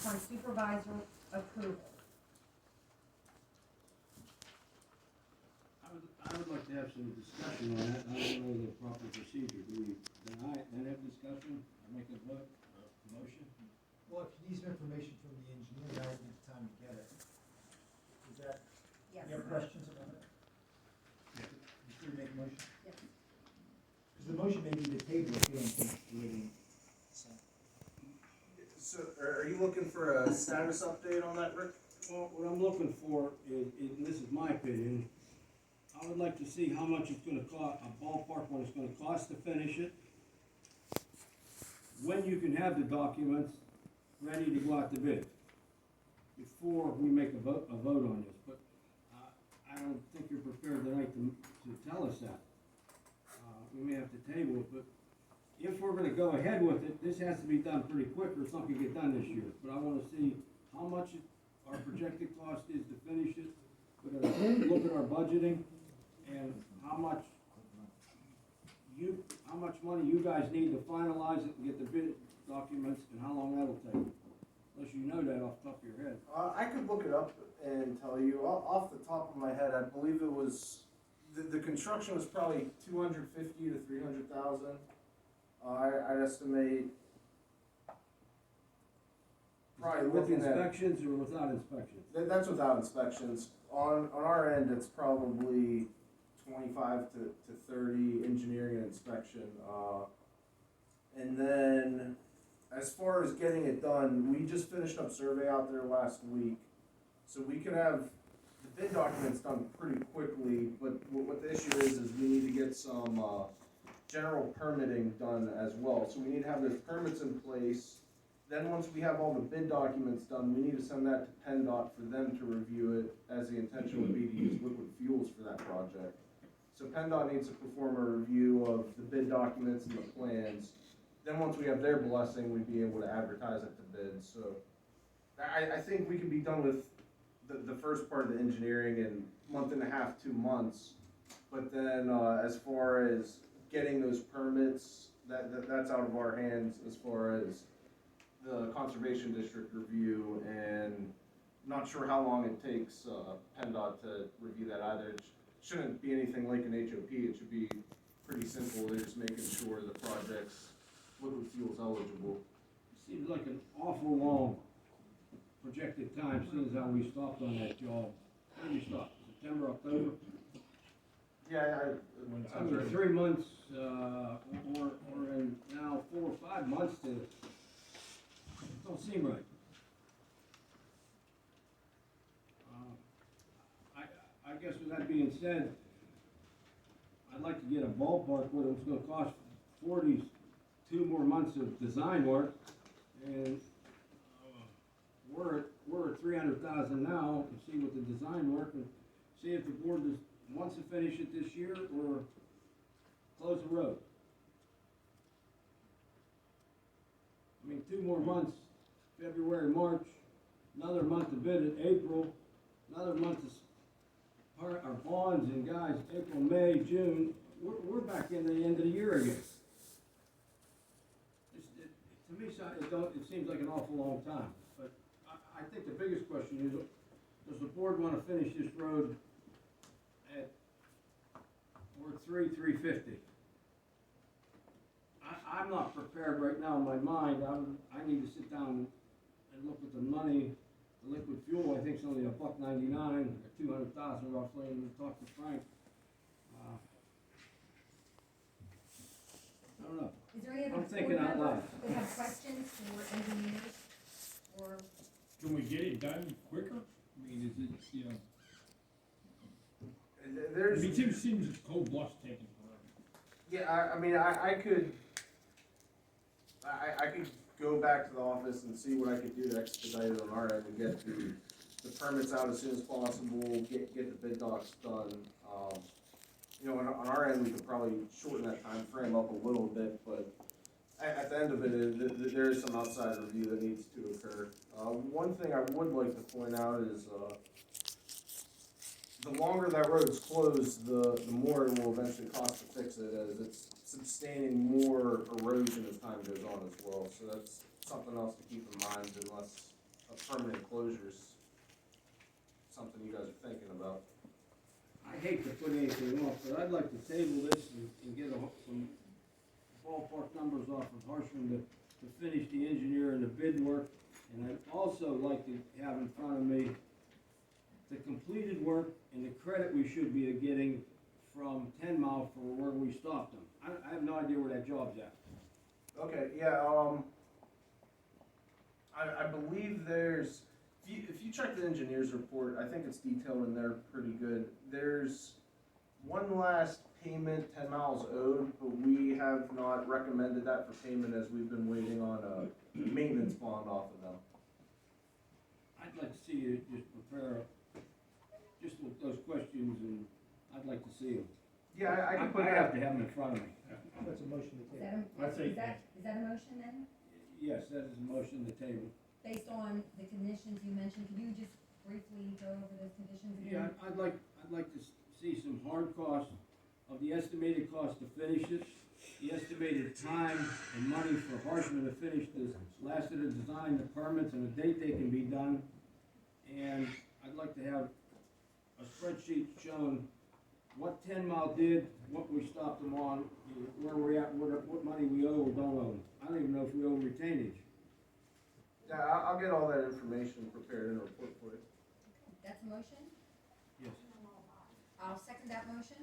upon supervisor approval. I would like to have some discussion on that. I don't know the proper procedure. Do we deny it, then have discussion, or make a vote, a motion? Well, if you need some information from the engineer, now would be the time to get it. Is that, Yes. you have questions about it? Before you make a motion? Yes. Because the motion may be the table if you don't think we're ready. So, are you looking for a status update on that, Rick? Well, what I'm looking for is, and this is my opinion, I would like to see how much it's gonna cost, a ballpark, what it's gonna cost to finish it. When you can have the documents ready to go out to bid, before we make a vote on this, but, I don't think you're prepared tonight to tell us that. We may have to table it, but if we're gonna go ahead with it, this has to be done pretty quick or it's not gonna get done this year. But I wanna see how much our projected cost is to finish it. We're gonna look at our budgeting and how much money you guys need to finalize it and get the bid documents and how long that'll take. Unless you know that off the top of your head. I could look it up and tell you, off the top of my head, I believe it was, the construction was probably 250 to 300,000. I'd estimate probably With looking at, inspections or without inspections? that's without inspections. On our end, it's probably 25 to 30 engineering and inspection. And then, as far as getting it done, we just finished up survey out there last week. So we could have the bid documents done pretty quickly, but what the issue is we need to get some, general permitting done as well. So we need to have those permits in place. Then once we have all the bid documents done, we need to send that to PennDOT for them to review it, as the intention would be to use liquid fuels for that project. So PennDOT needs to perform a review of the bid documents and the plans. Then once we have their blessing, we'd be able to advertise it to bid. So I think we could be done with the first part of the engineering in month and a half, 2 months. But then as far as getting those permits, that's out of our hands as far as the Conservation District review, and not sure how long it takes PennDOT to review that either. It shouldn't be anything like an HOP, it should be pretty simple. They're just making sure the project's liquid fuels eligible. Seems like an awful long projected time, seeing as how we stopped on that job. When did we stop? September, October? Yeah, I mean, 3 months, or in now 4 or 5 months to, it don't seem right. I guess with that being said, I'd like to get a ballpark what it's gonna cost for these 2 more months of design work, and we're at 300,000 now, and see what the design work, and see if the board wants to finish it this year, or close the road. I mean, 2 more months, February, March, another month to bid it, April, another month to part our bonds, and guys, April, May, June, we're back in the end of the year again. To me, it seems like an awful long time, but I think the biggest question is, does the board wanna finish this road at, we're at 350? I'm not prepared right now in my mind. I need to sit down and look at the money. The liquid fuel, I think, is only $1.99, or 200,000 roughly, and talk to Frank. I don't know. Is there any other I'm board thinking out members loud. that have questions for engineers? Or, Can we get it done quicker? I mean, is it, you know, there's. it seems it's cold bluff taking forever. Yeah, I mean, I could go back to the office and see what I could do to expedite it on our end and get the permits out as soon as possible, get the bid docs done. You know, on our end, we could probably shorten that time frame up a little bit, but at the end of it, there is some outside review that needs to occur. One thing I would like to point out is, the longer that road's closed, the more it will eventually cost to fix it, as it's sustaining more erosion as time goes on as well. So that's something else to keep in mind, unless a permanent closure's something you guys are thinking about. I hate to put anything off, but I'd like to table this and get some ballpark numbers off of Harshman to finish the engineer and the bid work. And I'd also like to have in front of me the completed work and the credit we should be getting from 10 Mile for where we stopped them. I have no idea where that job's at. Okay, yeah, I believe there's, if you check the engineer's report, I think it's detailed in there pretty good. There's one last payment, 10 miles owed, but we have not recommended that for payment as we've been waiting on a maintenance bond off of them. I'd like to see you just prepare, just with those questions, and I'd like to see them. Yeah, I can put I that. have to have them in front of me. That's a motion to Is table. that I think- is that a motion then? Yes, that is a motion to table. Based on the conditions you mentioned, could you just briefly go over those conditions Yeah, again? I'd like to see some hard costs of the estimated cost to finish it, the estimated time and money for Harshman to finish the last of the design, the permits, and the date they can be done. And I'd like to have a spreadsheet showing what 10 Mile did, what we stopped them on, where we're at, what money we owe or don't owe. I don't even know if we owe retainage. Yeah, I'll get all that information prepared in a report for you. That's a motion? Yes. I'll second that motion.